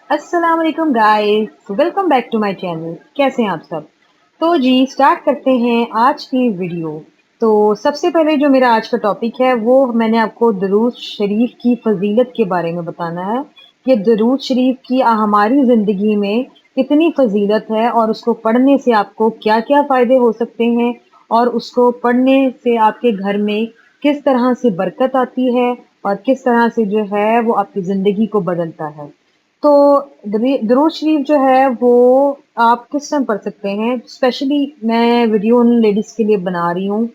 अस्सलाम वालेकुम guys, welcome back to my channel. कैसे हैं आप सब? तो जी स्टार्ट करते हैं आज की वीडियो। तो सबसे पहले जो मेरा आज का टॉपिक है वो मैंने आपको दरूद शरीफ की फजीलत के बारे में बताना है कि दरूद शरीफ की हमारी ज़िंदगी में कितनी फजीलत है और उसको पढ़ने से आपको क्या-क्या फ़ायदे हो सकते हैं और उसको पढ़ने से आपके घर में किस तरह से बरकत आती है और किस तरह से जो है वो आपकी ज़िंदगी को बदलता है। तो दरूद शरीफ जो है वो आप किस टाइम पढ़ सकते हैं। स्पेशली मैं वीडियो उन लेडीज के लिए बना रही हूँ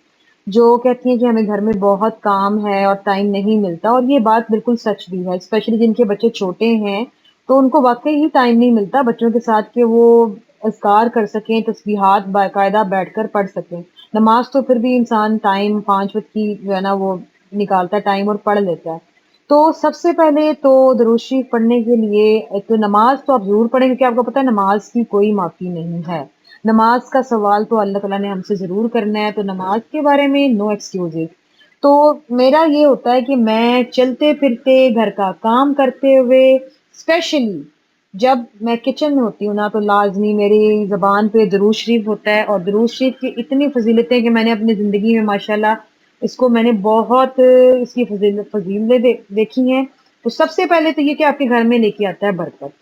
जो कहती हैं कि हमें घर में बहुत काम है और टाइम नहीं मिलता, और ये बात बिल्कुल सच भी है। स्पेशली जिनके बच्चे छोटे हैं तो उनको वाकई ही टाइम नहीं मिलता बच्चों के साथ कि वो अज़कार कर सकें, तस्बीहात बाकायदा बैठकर पढ़ सकें। नमाज तो फिर भी इंसान टाइम 5 वक्त की जो है ना वो निकालता है टाइम और पढ़ लेता है। तो सबसे पहले तो दरूद शरीफ पढ़ने के लिए एक तो नमाज तो आप ज़रूर पढ़ें, क्योंकि आपको पता है नमाज की कोई माफ़ी नहीं है। नमाज का सवाल तो अल्लाह ताला ने हमसे ज़रूर करना है, तो नमाज के बारे में नो एक्सक्यूज़ेज़। तो मेरा ये होता है कि मैं चलते-फिरते, घर का काम करते हुए, स्पेशली जब मैं किचन में होती हूँ ना, तो लाज़मी मेरी ज़बान पे दरूद शरीफ होता है। और दरूद शरीफ की इतनी फ़ज़ीलतें कि मैंने अपनी ज़िंदगी में माशाल्लाह इसको मैंने बहुत इसकी फजीलतें देखी हैं। तो सबसे पहले तो ये कि आपके घर में लेके आता है बरकत।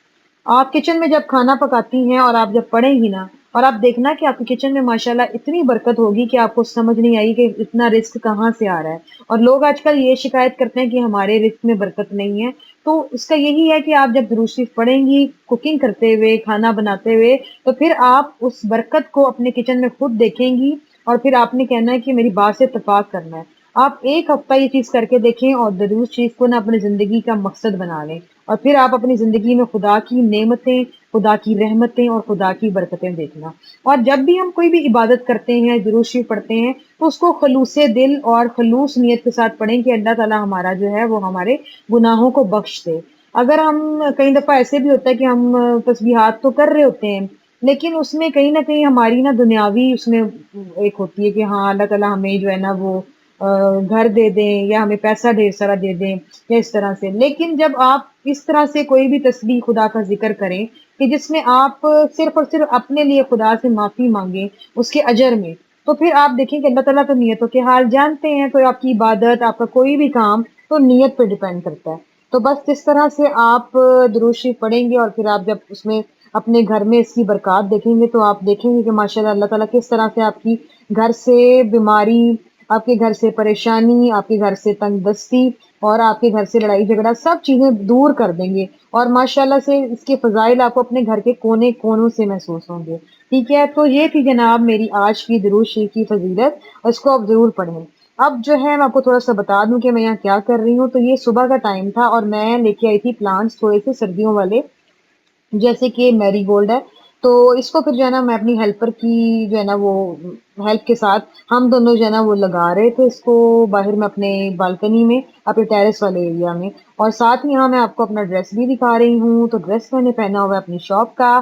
आप किचन में जब खाना पकाती हैं और आप जब पढ़ेंगी ना, और आप देखना कि आपके किचन में माशाल्लाह इतनी बरकत होगी कि आपको समझ नहीं आई कि इतना रिस्क कहाँ से आ रहा है। और लोग आजकल ये शिकायत करते हैं कि हमारे रिस्क में बरकत नहीं है। तो इसका यही है कि आप जब दुरूद शरीफ पढ़ेंगी कुकिंग करते हुए, खाना बनाते हुए, तो फिर आप उस बरकत को अपने किचन में खुद देखेंगी और फिर आपने कहना है कि मेरी बात से इत्तेफाक करना है। आप 1 हफ्ता ये चीज़ करके देखें और दरूद शरीफ को ना अपनी ज़िंदगी का मकसद बना लें, और फिर आप अपनी ज़िंदगी में खुदा की नेमतें, खुदा की रहमतें और खुदा की बरकतें देखना। और जब भी हम कोई भी इबादत करते हैं, दरूद शरीफ पढ़ते हैं, तो उसको खलूसे दिल और खलूस नियत के साथ पढ़ें कि अल्लाह ताला हमारा जो है वो हमारे गुनाहों को बख्श दे। अगर हम कई दफ़ा ऐसे भी होता है कि हम तस्बीहात तो कर रहे होते हैं, लेकिन उसमें कहीं न कहीं हमारी ना दुनियावी उसमें एक होती है कि हाँ, अल्लाह ताला हमें जो है ना वो घर दे दें या हमें पैसा ढेर सारा दे दें या इस तरह से। लेकिन जब आप इस तरह से कोई भी तस्बीह खुदा का ज़िक्र करें कि जिसमें आप सिर्फ़ और सिर्फ़ अपने लिए खुदा से माफ़ी माँगे उसके अजर में, तो फिर आप देखें कि अल्लाह ताला तो नियतों के हाल जानते हैं। तो आपकी इबादत, आपका कोई भी काम तो नियत पे डिपेंड करता है। तो बस जिस तरह से आप दुरूद शरीफ पढ़ेंगे और फिर आप जब उसमें अपने घर में इसकी बरक़ात देखेंगे, तो आप देखेंगे कि माशाअल्लाह अल्लाह ताला किस तरह से आपकी घर से बीमारी, आपके घर से परेशानी, आपके घर से तंगदस्ती और आपके घर से लड़ाई-झगड़ा सब चीज़ें दूर कर देंगे। और माशाअल्लाह से इसके फ़ज़ाइल आपको अपने घर के कोने-कोनों से महसूस होंगे। ठीक है? तो ये थी जनाब मेरी आज की दरूद शरीफ की फ़ज़ीलत, और इसको आप ज़रूर पढ़ें। अब जो है मैं आपको थोड़ा-सा बता दूँ कि मैं यहाँ क्या कर रही हूँ। तो ये सुबह का टाइम था और मैं लेके आई थी प्लांट्स थोड़े-से सर्दियों वाले, जैसे कि मैरीगोल्ड है। तो इसको फिर जो है ना मैं अपनी हेल्पर की जो है ना वो हेल्प के साथ हम दोनों जो है ना वो लगा रहे थे इसको बाहर में अपने बालकनी में, अपने टेरेस वाले एरिया में। और साथ ही यहाँ मैं आपको अपना ड्रेस भी दिखा रही हूँ। तो ड्रेस मैंने पहना हुआ है अपनी शॉप का,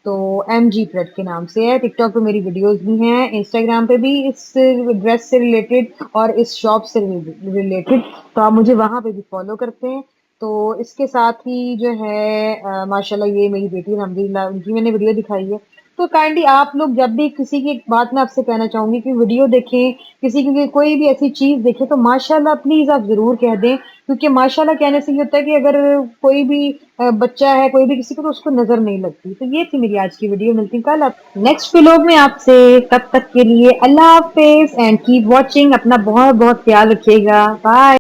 तो एमजी प्रेड के नाम से है। टिकटॉक पे मेरी वीडियोस भी हैं, इंस्टाग्राम पे भी इस ड्रेस से रिलेटेड और इस शॉप से रिलेटेड, तो आप मुझे वहाँ पे भी फॉलो करते हैं। तो इसके साथ ही जो है माशाल्लाह ये मेरी बेटी अल्हम्दुलिल्लाह उनकी मैंने वीडियो दिखाई है। तो काइंडली आप लोग जब भी किसी की एक बात मैं आपसे कहना चाहूँगी कि वीडियो देखें, किसी की कोई भी ऐसी चीज़ देखें तो माशाल्लाह प्लीज़ आप ज़रूर कह दें, क्योंकि माशाल्लाह कहने से ये होता है कि अगर कोई भी बच्चा है, कोई भी किसी को, तो उसको नज़र नहीं लगती। तो ये थी मेरी आज की वीडियो, मिलती हूँ कल आप नेक्स्ट व्लॉग में आपसे। तब तक के लिए अल्लाह हाफ़िज़ एंड कीप वॉचिंग। अपना बहुत-बहुत ख़्याल रखिएगा। बाय।